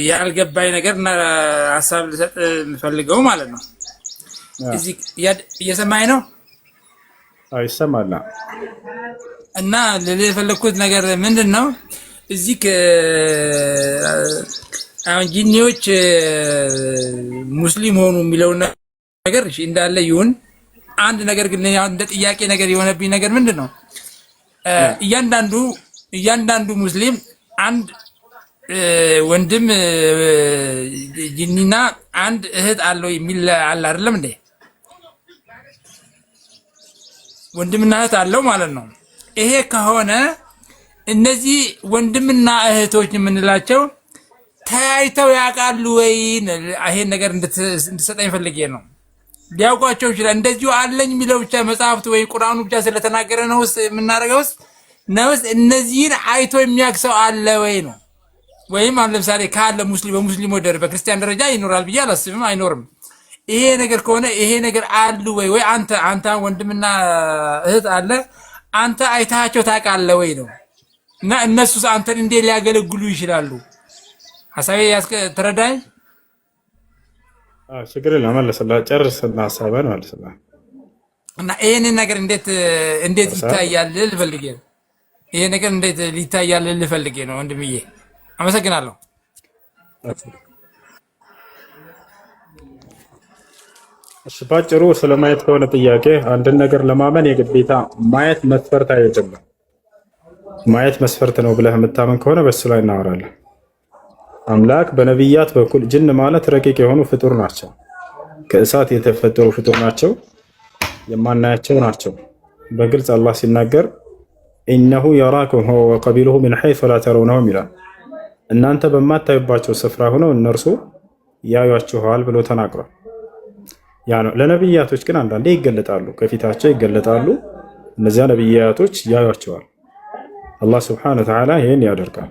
ያልገባኝ ነገርና ሐሳብ ልሰጥ ፈልገው ማለት ነው። እዚህ እየሰማኝ ነው? አይ ይሰማል። እና ለሌላ የፈለኩት ነገር ምንድነው? እዚህ አሁን ጂኒዎች ሙስሊም ሆኑ የሚለው ነገር እሺ እንዳለ ይሁን። አንድ ነገር ግን እንደ ጥያቄ ነገር የሆነብኝ ነገር ምንድነው? እያንዳንዱ ሙስሊም አንድ ወንድም ጂኒና አንድ እህት አለው የሚል አለ አይደለም እንዴ? ወንድምና እህት አለው ማለት ነው። ይሄ ከሆነ እነዚህ ወንድምና እህቶች የምንላቸው ተያይተው ያውቃሉ ወይ? ይሄን ነገር እንድትሰጠኝ ፈልጌ ነው። ሊያውቋቸው ይችላል። እንደዚሁ አለኝ የሚለው ብቻ መጽሐፍቱ ወይ ቁርአኑ ብቻ ስለተናገረ ነው የምናደርገውስ ነውስ? እነዚህን አይቶ የሚያክሰው አለ ወይ ነው? ወይም አሁን ለምሳሌ ካለ በሙስሊም ወደር በክርስቲያን ደረጃ ይኖራል ብዬ አላስብም። አይኖርም። ይሄ ነገር ከሆነ ይሄ ነገር አሉ ወይ አንተ ወንድምና እህት አለ አንተ አይታቸው ታውቃለህ ወይ ነው? እና እነሱስ አንተን እንዴት ሊያገለግሉ ይችላሉ? ሐሳቤ ተረዳኝ? ችግር የለም መለስልህ። ጨርስና ሐሳብህን መልስልህ። እና ይሄንን ነገር እንዴት ይታያል ልፈልጌ ነው። ይሄ ነገር እንዴት ሊታያል ልፈልጌ ነው ወንድምዬ። አመሰግናለሁ። እሺ ባጭሩ ስለማየት ከሆነ ጥያቄ አንድን ነገር ለማመን የግዴታ ማየት መስፈርት አይደለም። ማየት መስፈርት ነው ብለህ የምታመን ከሆነ በሱ ላይ እናወራለን። አምላክ በነቢያት በኩል ጅን ማለት ረቂቅ የሆኑ ፍጡር ናቸው። ከእሳት የተፈጠሩ ፍጡር ናቸው። የማናያቸው ናቸው። በግልጽ አላህ ሲናገር ኢነሁ የራኩም ሁወ ወቀቢሉሁ ሚን ሐይሱ ላ ተረውነሁም ይላል። እናንተ በማታዩባቸው ስፍራ ሆነው እነርሱ ያዩአችኋል ብሎ ተናግሯል። ያ ነው። ለነቢያቶች ግን አንዳንዴ ይገለጣሉ፣ ከፊታቸው ይገለጣሉ። እነዚያ ነቢያቶች ያዩአቸዋል። አላህ ስብሐነሁ ወተዓላ ይህን ያደርጋል።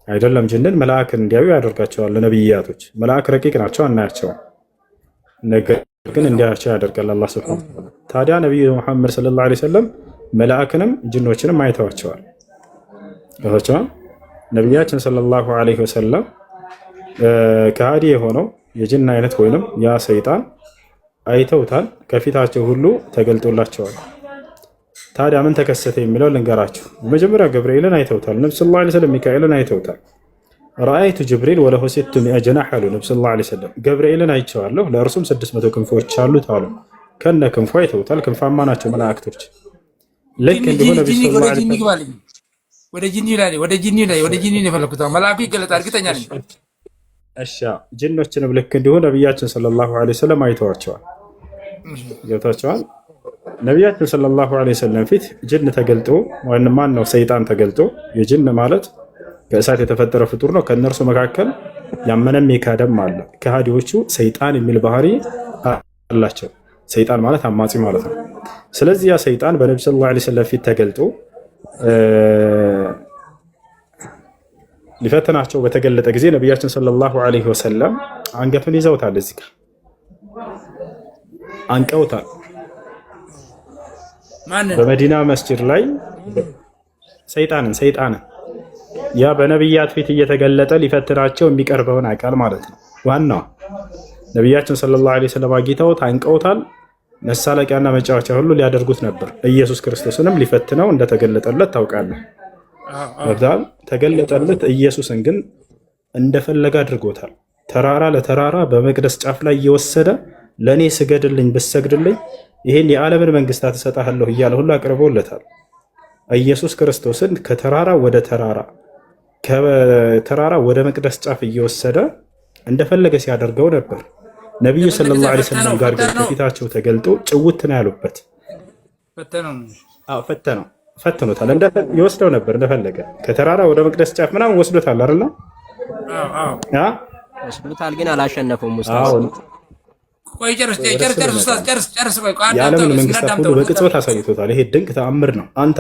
አይደለም ጅንን መልአክን እንዲያዩ ያደርጋቸዋል። ለነቢያቶች መልአክ ረቂቅ ናቸው፣ አናያቸውም። ነገር ግን እንዲያያቸው ያደርጋል አላህ ስብሐነሁ ወተዓላ። ታዲያ ነቢዩ ሙሐመድ ሰለላሁ ዐለይሂ ወሰለም መልአክንም ጅኖችንም አይተዋቸዋል። ገብቷቸዋል። ነቢያችን ሰለላሁ ዐለይሂ ወሰለም ከሃዲ የሆነው የጅን አይነት ወይንም ያ ሰይጣን አይተውታል። ከፊታቸው ሁሉ ተገልጦላቸዋል። ታዲያ ምን ተከሰተ የሚለው ልንገራችሁ። መጀመሪያ ገብርኤልን አይተውታል። ነብዩ ሰለላሁ ዐለይሂ ወሰለም ሚካኤልን አይተውታል። ረአይቱ ጅብሪል ወለሁ ሲቱ ሚአ ጀናህ አሉ ነብዩ ሰለላሁ ዐለይሂ ወሰለም። ገብርኤልን አይቼዋለሁ ለእርሱም 600 ክንፎች አሉት አሉ። ከነ ክንፉ አይተውታል። ክንፋማ ናቸው መላእክቶች። ልክ እንዲሁ ነብዩ ሰለላሁ ዐለይሂ ወሰለም ወደ ጂኒ ላይ የፈለኩት መልአኩ ይገለጣል እርግጠኛ ነኝ። እሺ ጅኖችንም ልክ እንዲሁ ነቢያችን ሰለላሁ ዐለይሂ ወሰለም አይተዋቸዋል። ገብታቸዋል። ነቢያችን ሰለላሁ ዐለይሂ ወሰለም ፊት ጅን ተገልጦ ወይንም ማን ነው ሰይጣን ተገልጦ፣ የጅን ማለት ከእሳት የተፈጠረ ፍጡር ነው። ከእነርሱ መካከል ያመነም የካደም አለ። ከሃዲዎቹ ሰይጣን የሚል ባህሪ አላቸው። ሰይጣን ማለት አማጺ ማለት ነው። ስለዚህ ያ ሰይጣን በነብዩ ሰለላሁ ዐለይሂ ወሰለም ፊት ተገልጦ ሊፈትናቸው በተገለጠ ጊዜ ነቢያችን ሰለላሁ ዐለይሂ ወሰለም አንገቱን ይዘውታል። እዚህ ጋር አንቀውታል። በመዲና መስጂድ ላይ ሰይጣንን ያ በነቢያት ፊት እየተገለጠ ሊፈትናቸው የሚቀርበውን አካል ማለት ነው። ዋናው ነቢያችን ሰለላሁ ዐለይሂ ወሰለም አግኝተውት አንቀውታል። መሳለቂያና መጫወቻ ሁሉ ሊያደርጉት ነበር። ኢየሱስ ክርስቶስንም ሊፈትነው እንደተገለጠለት ታውቃለህ። በዛም ተገለጠለት። ኢየሱስን ግን እንደፈለገ አድርጎታል። ተራራ ለተራራ በመቅደስ ጫፍ ላይ እየወሰደ ለእኔ ስገድልኝ ብሰግድልኝ ይህን የዓለምን መንግስታት እሰጥሃለሁ እያለ ሁሉ አቅርቦለታል። ኢየሱስ ክርስቶስን ከተራራ ወደ ተራራ ከተራራ ወደ መቅደስ ጫፍ እየወሰደ እንደፈለገ ሲያደርገው ነበር። ነቢዩ ሰለላሁ ዐለይሂ ወሰለም ጋር ግን ከፊታቸው ተገልጦ ጭውት ነው ያሉበት። ፈተኑታል። ይወስደው ነበር እንደፈለገ ከተራራ ወደ መቅደስ ጫፍ ምናምን ወስዶታል አይደል? ወስዶታል፣ ግን አላሸነፈውም። ሙስታፍ ቆይ ጨርስ። የዓለምን መንግስታት ሁሉ በቅጽበት አሳይቶታል። ይሄ ድንቅ ተአምር ነው። አንተ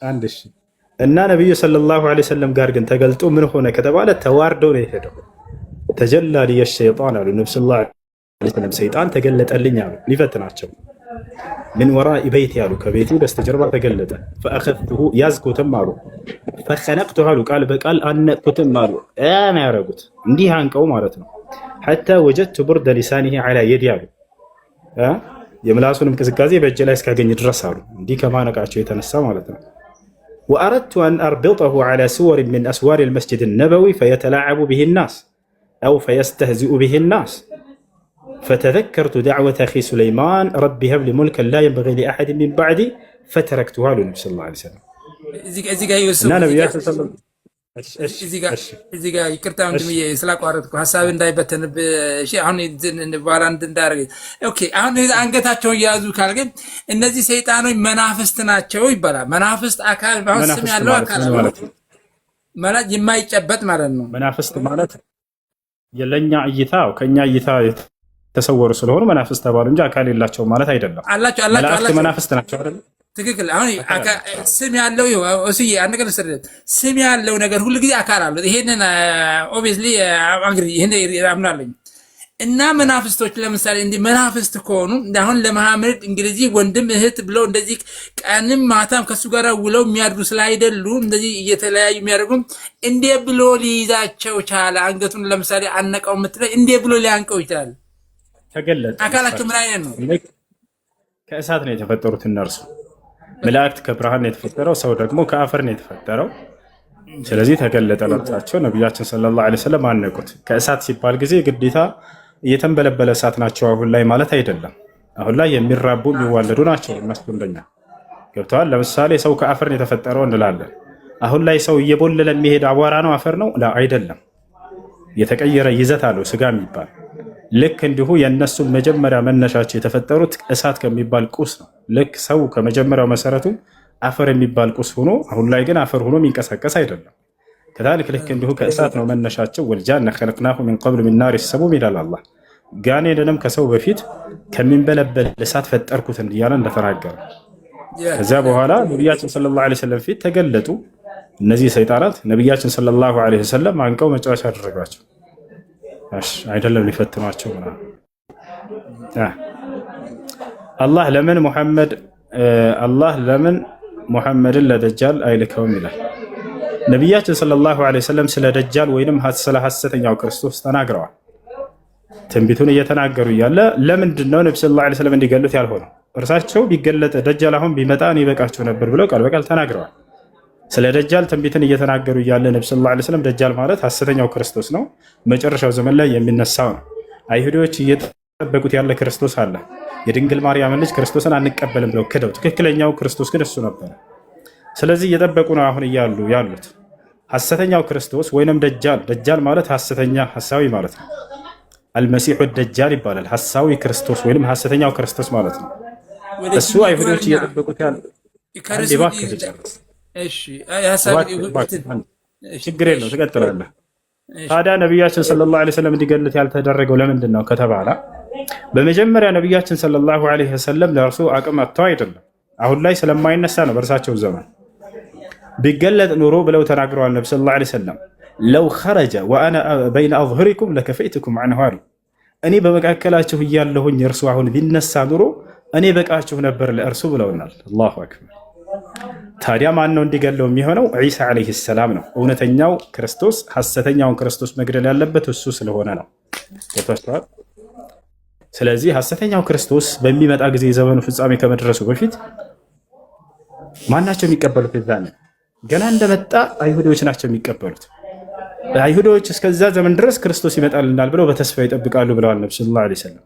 አንድ እሺ። እና ነቢዩ ሰለላሁ ዐለይሂ ወሰለም ጋር ግን ተገልጦ ምን ሆነ ከተባለ ተዋርደው ነው የሄደው። ተጀላ ሊየ ሸይጣን አሉ ነብዩ ሰለላሁ ዐለይሂ ወሰለም። ሰይጣን ተገለጠልኝ አሉ ሊፈትናቸው። ምን ወራኢ በይቲ አሉ ከቤቴ በስተጀርባ ተገለጠ። ፈአኸዝቱሁ ያዝኩትም አሉ። ፈኸነቅቱሁ አሉ ቃል በቃል አነቅኩትም አሉ። ነው ያደረጉት እንዲህ አንቀው ማለት ነው። ሐታ ወጀድቱ ቡርደ ሊሳኒሂ ዐላ የዲ አሉ የምላሱንም ቅዝቃዜ በእጅ ላይ እስካገኝ ድረስ አሉ። እንዲህ ከማነቃቸው የተነሳ ማለት ነው። ወአረድቱ አን አርቢጠሁ ዐላ ሱወር ሚን አስዋር አልመስጂድ ነበዊ ፈየተላዐቡ ቢሂ ናስ አው ፈየስተህዚኡ ቢሂ ናስ ፈተዘከርቱ ደዕወተ አኺ ሱለይማን ረቢ ሀብ ሊ ሙልከን ላ የንበጊ ሊአሐድ ሚን በዕዲ ፈተረክቱሁ አሉ ነቢ ሰለላሁ ዐለይሂ ወሰለም። እና ነቢያችን እዚህ ጋር ይቅርታ ወንድምዬ ስላቋረጥኩ ሀሳብ እንዳይበተንብህ። እሺ አሁን በኋላ እንዳደረገ ኦኬ። አሁን አንገታቸውን እያያዙ ካልገኝ እነዚህ ሰይጣኖች መናፍስት ናቸው ይባላል። መናፍስት አካል አሁን ስም ያለው አካል ማለት የማይጨበጥ ማለት ነው። መናፍስት ማለት የለኛ እይታ ከኛ እይታ የተሰወሩ ስለሆኑ መናፍስት ተባሉ እንጂ አካል የላቸው ማለት አይደለም። አላቸው መናፍስት ናቸው አይደል? ትክክል። አሁን ስም ያለው እስዬ አንድ ነገር ስርደት ስም ያለው ነገር ሁሉ ጊዜ አካል አለው። ይሄንን ኦብቪየስሊ እንግዲህ ይሄን አምናለኝ። እና መናፍስቶች ለምሳሌ እንዲህ መናፍስት ከሆኑ አሁን ለመሐመድ እንግዲህ ወንድም እህት ብለው እንደዚህ ቀንም ማታም ከሱ ጋር ውለው የሚያድሩ ስላይደሉ እንደዚህ እየተለያዩ የሚያደርጉ እንዴ ብሎ ሊይዛቸው ቻለ? አንገቱን ለምሳሌ አነቀው የምትለኝ እንዴ ብሎ ሊያንቀው ይችላል? ተገለጠ። አካላቸው ምን አይነት ነው? ከእሳት ነው የተፈጠሩት እነርሱ። መላእክት ከብርሃን ነው የተፈጠረው፣ ሰው ደግሞ ከአፈር ነው የተፈጠረው። ስለዚህ ተገለጠ ለብቻቸው። ነቢያችን ሰለላሁ ዐለይሂ ወሰለም አነቁት። ከእሳት ሲባል ጊዜ ግዴታ እየተንበለበለ እሳት ናቸው አሁን ላይ ማለት አይደለም። አሁን ላይ የሚራቡ የሚዋለዱ ናቸው እነሱ እንደኛ ገብተዋል። ለምሳሌ ሰው ከአፈር ነው የተፈጠረው እንላለን። አሁን ላይ ሰው እየቦለለ የሚሄድ አቧራ ነው አፈር ነው አይደለም። የተቀየረ ይዘት አለው ስጋ የሚባል ልክ እንዲሁ የእነሱ መጀመሪያ መነሻቸው የተፈጠሩት እሳት ከሚባል ቁስ ነው። ልክ ሰው ከመጀመሪያው መሰረቱ አፈር የሚባል ቁስ ሆኖ አሁን ላይ ግን አፈር ሆኖ የሚንቀሳቀስ አይደለም። ከዛልክ ልክ እንዲሁ ከእሳት ነው መነሻቸው። ወልጃነ ኸለቅናሁ ሚን ቀብሉ ሚን ናሪ ሰሙም ይላል አላህ። ጋኔንንም ከሰው በፊት ከሚንበለበል እሳት ፈጠርኩት እያለ እንደተናገረ ከዚያ በኋላ ነቢያችን ሰለላሁ ዐለይሂ ወሰለም ፊት ተገለጡ። እነዚህ ሰይጣናት ነቢያችን ሰለላሁ ዐለይሂ ወሰለም አንቀው መጫወቻ አደረጓቸው። አይደለም ሊፈትኗቸው ምናምን። አላህ ለምን ሙሐመድን ለደጃል አይልከውም ይላል። ነቢያችን ሰለላሁ ዐለይሂ ወሰለም ስለ ደጃል ወይንም ስለ ሐሰተኛው ክርስቶስ ተናግረዋል። ትንቢቱን እየተናገሩ እያለ ለምንድን ነው ነቢ ሰለላሁ ዐለይሂ ወሰለም እንዲገሉት ያልሆነው? እርሳቸው ቢገለጥ ደጃል አሁን ቢመጣ እኔ ይበቃቸው ነበር ብለው ቃል በቃል ተናግረዋል። ስለ ደጃል ትንቢትን እየተናገሩ እያለ ነቢ ሰለላሁ ዐለይሂ ወሰለም ደጃል ማለት ሐሰተኛው ክርስቶስ ነው፣ መጨረሻው ዘመን ላይ የሚነሳው ነው። አይሁዶች እየጠበቁት ያለ ክርስቶስ አለ። የድንግል ማርያም ልጅ ክርስቶስን አንቀበልም ብለው ክደው፣ ትክክለኛው ክርስቶስ ግን እሱ ነበረ። ስለዚህ እየጠበቁ ነው አሁን እያሉ ያሉት ሐሰተኛው ክርስቶስ ወይንም ደጃል ማለት ሐሰተኛ ሐሳዊ ማለት ነው። አልመሲሑ ደጃል ይባላል። ሐሳዊ ክርስቶስ ወይንም ሐሰተኛው ክርስቶስ ማለት ነው። እሱ አይሁዶች እየጠበቁት ያለ ችግር የለው ትቀጥላለህ። ታዲያ ነቢያችን ሰለላሁ ዐለይሂ ወሰለም እንዲገሉት ያልተደረገው ለምንድን ነው ከተባለ በመጀመሪያ ነቢያችን ሰለላሁ ዐለይሂ ወሰለም ለእርሱ አቅም አጥተው አይደለም፣ አሁን ላይ ስለማይነሳ ነው። በእርሳቸው ዘመን ቢገለጥ ኑሮ ብለው ተናግረዋል ነቢ ሰለላሁ ዐለይሂ ወሰለም። ለው ኸረጀ ወአነ በይነ አዝሁሪኩም ለከፈይቱኩም ዐንሁ አሉ። እኔ በመካከላችሁ እያለሁኝ እርሱ አሁን ቢነሳ ኑሮ እኔ በቃችሁ ነበር ለእርሱ ብለውናል። አላሁ አክበር። ታዲያ ማን ነው እንዲገለው የሚሆነው? ዒሳ ዓለይሂ ሰላም ነው። እውነተኛው ክርስቶስ ሐሰተኛውን ክርስቶስ መግደል ያለበት እሱ ስለሆነ ነው። ተፈስቷል። ስለዚህ ሐሰተኛው ክርስቶስ በሚመጣ ጊዜ የዘመኑ ፍጻሜ ከመድረሱ በፊት ማናቸው የሚቀበሉት? ይዛነ ገና እንደመጣ አይሁዶች ናቸው የሚቀበሉት። አይሁዶች እስከዛ ዘመን ድረስ ክርስቶስ ይመጣልናል ብለው በተስፋ ይጠብቃሉ ብለዋል ነብዩ ሰለላሁ ዐለይሂ ወሰለም።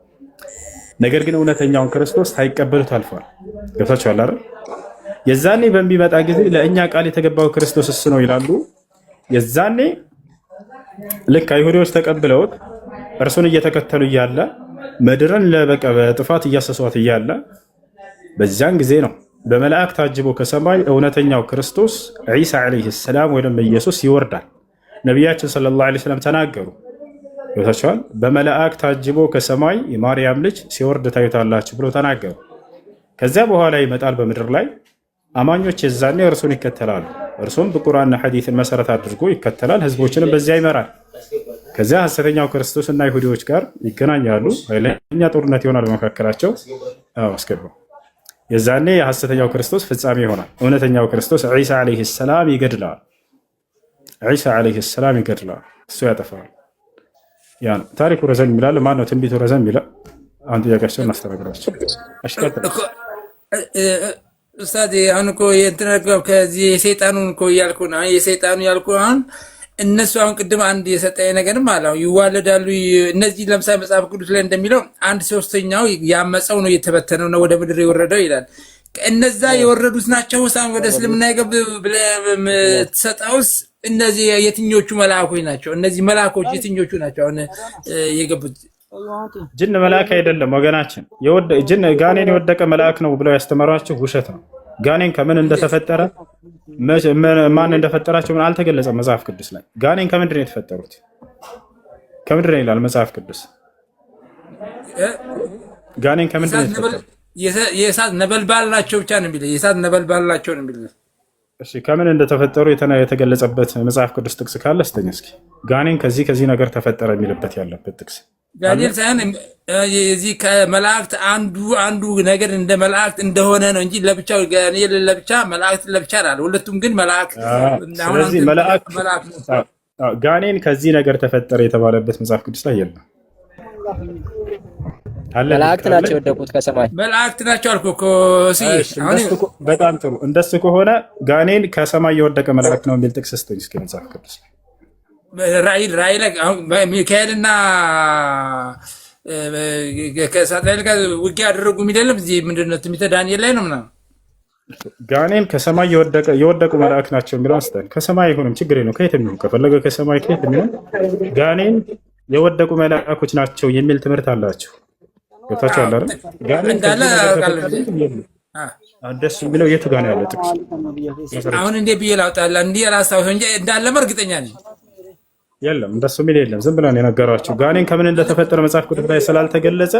ነገር ግን እውነተኛውን ክርስቶስ ሳይቀበሉት አልፏል። ገብታችኋል አይደል? የዛኔ በሚመጣ ጊዜ ለእኛ ቃል የተገባው ክርስቶስ እሱ ነው ይላሉ። የዛኔ ልክ አይሁዶች ተቀብለውት እርሱን እየተከተሉ እያለ ምድርን በጥፋት እያሰሷት እያለ በዚያን ጊዜ ነው በመላእክት ታጅቦ ከሰማይ እውነተኛው ክርስቶስ ዒሳ ዓለይሂ ሰላም ወይም ኢየሱስ ይወርዳል። ነቢያችን ሰለላሁ ዐለይሂ ወሰለም ተናገሩ። ይወታቸዋል። በመላእክት ታጅቦ ከሰማይ የማርያም ልጅ ሲወርድ ታዩታላችሁ ብሎ ተናገሩ። ከዚያ በኋላ ይመጣል በምድር ላይ አማኞች የዛኔ እርሱን ይከተላሉ። እርሱም በቁርአንና ሐዲስን መሰረት አድርጎ ይከተላል፣ ህዝቦችንም በዚያ ይመራል። ከዚያ ሐሰተኛው ክርስቶስ እና ይሁዲዎች ጋር ይገናኛሉ። ኃይለኛ ጦርነት ይሆናል በመካከላቸው። አስገባው። የዛኔ የሐሰተኛው ክርስቶስ ፍጻሜ ይሆናል። እውነተኛው ክርስቶስ ዒሳ ዓለይሂ ሰላም ይገድለዋል። ዒሳ ዓለይሂ ሰላም ይገድለዋል፣ እሱ ያጠፋዋል። ያ ነው ታሪኩ። ረዘም ይላል። ማን ነው ትንቢቱ ረዘም ይላል። አንተ ጥያቄያቸውን እናስተናግዳቸው። ኡስታዝ አሁን እኮ የእንትን ከዚህ የሰይጣኑን እኮ እያልኩ ነው። የሰይጣኑ ያልኩ አሁን እነሱ አሁን ቅድም አንድ የሰጠኝ ነገርም አለ ይዋለዳሉ። እነዚህ ለምሳሌ መጽሐፍ ቅዱስ ላይ እንደሚለው 1/3 ያመፀው ነው የተበተነው ነው ወደ ምድር የወረደው ይላል። እነዛ የወረዱት ናቸው ሳም ወደ እስልምና የገቡ ብለህ የምትሰጠውስ እነዚህ የትኞቹ መልአኮች ናቸው? እነዚህ መልአኮች የትኞቹ ናቸው አሁን የገቡት? ጅን መልአክ አይደለም ወገናችን። ጅን ጋኔን የወደቀ መልአክ ነው ብለው ያስተማሯችሁ ውሸት ነው። ጋኔን ከምን እንደተፈጠረ ማን እንደፈጠራቸው ምን አልተገለጸም መጽሐፍ ቅዱስ ላይ። ጋኔን ከምንድን ነው የተፈጠሩት? ከምንድን ነው ይላል መጽሐፍ ቅዱስ። ጋኔን ከምንድን ነው የተፈጠሩት? የእሳት ነበልባል ናቸው ብቻ ነው የሚለው። የእሳት ነበልባል ናቸው ነው የሚለው። እሺ ከምን እንደተፈጠሩ የተገለጸበት መጽሐፍ ቅዱስ ጥቅስ ካለ ስተኝ እስኪ። ጋኔን ከዚህ ነገር ተፈጠረ የሚልበት ያለበት ጥቅስ ጋኔን ሳይሆን የዚህ ከመላእክት አንዱ ነገር እንደ መላእክት እንደሆነ ነው እንጂ ለብቻው ጋኔን ለብቻ መላእክት ለብቻ አይደል። ሁለቱም ግን መላእክት። ስለዚህ ጋኔን ከዚህ ነገር ተፈጠረ የተባለበት መጽሐፍ ቅዱስ ላይ የለም። መላእክት ናቸው የወደቁት ከሰማይ መላእክት ናቸው አልኩ እኮ። በጣም ጥሩ። እንደሱ ከሆነ ጋኔን ከሰማይ የወደቀ መላእክት ነው የሚል ጥቅስ ስተኝ እስኪ መጽሐፍ ቅዱስ ራእይ ላይ ሚካኤልና ከሳጥናኤል ጋር ውጊያ ያደረጉ የሚደለም እዚህ ምንድን ነው ትንቢተ ዳንኤል ላይ ነው ምናምን። ጋኔን ከሰማይ የወደቁ መላእክት ናቸው የሚለው አንስተን ከሰማይ አይሆንም፣ ችግር ነው። ከየት የሚሆን ከፈለገ ከሰማይ ከየት የሚሆን ጋኔን የወደቁ መላእኮች ናቸው የሚል ትምህርት አላቸው። ገብታችሁ አለ አይደል? ጋኔን እንደሱ የሚለው የቱ ጋር ነው ያለው ጥቅስ? አሁን እንዴ ብዬ ላውጣላ እንዴ ራሳው እንጂ እንዳለ እርግጠኛ ነኝ። የለም እንደሱ የሚል የለም። ዝም ብለን የነገሯቸው ጋኔን ከምን እንደተፈጠረ መጽሐፍ ቅዱስ ላይ ስላልተገለጸ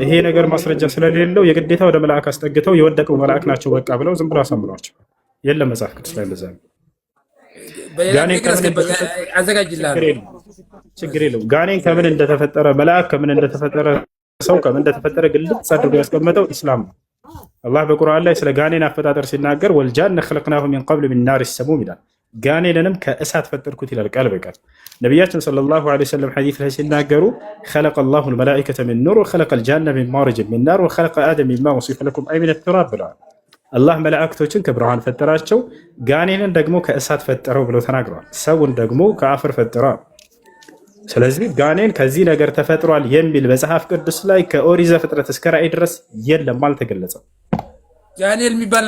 ይሄ ነገር ማስረጃ ስለሌለው የግዴታ ወደ መልአክ አስጠግተው የወደቀው መልአክ ናቸው በቃ ብለው ዝም ብለው አሳምኗቸው። የለም መጽሐፍ ቅዱስ ላይ እንደዛ ነው። ጋኔን ችግር የለውም። ጋኔን ከምን እንደተፈጠረ መልአክ ከምን እንደተፈጠረ ሰው ከምን እንደተፈጠረ ግልጽ አድርጎ ያስቀመጠው ኢስላም ነው። አላህ በቁርአን ላይ ስለ ጋኔን አፈጣጠር ሲናገር ወልጃነ ኸለቅናሁ ሚን ቀብል ሚን ናሪ ሰሙም ይላል። ጋኔንንም ከእሳት ፈጠርኩት ይላል ቃል በቃል። ነቢያችን ሰለላሁ ዐለይሂ ወሰለም ሐዲስ ላይ ሲናገሩ ኸለቀ አላሁ አልመላኢከተ ሚን ኑር ወኸለቀ አልጃነ ሚን ማርጅ ሚን ናር ወኸለቀ አደም ሚማ ወሲፈ ለኩም አይ ሚነ ቱራብ ብለዋል። አላህ መላእክቶችን ከብርሃን ፈጠራቸው፣ ጋኔንን ደግሞ ከእሳት ፈጠረው ብለው ተናግረዋል። ሰውን ደግሞ ከአፈር ፈጠረው። ስለዚህ ጋኔን ከዚህ ነገር ተፈጥሯል የሚል መጽሐፍ ቅዱስ ላይ ከኦሪት ዘፍጥረት እስከ ራእይ ድረስ የለም፣ አልተገለጸም። ጋኔን የሚባል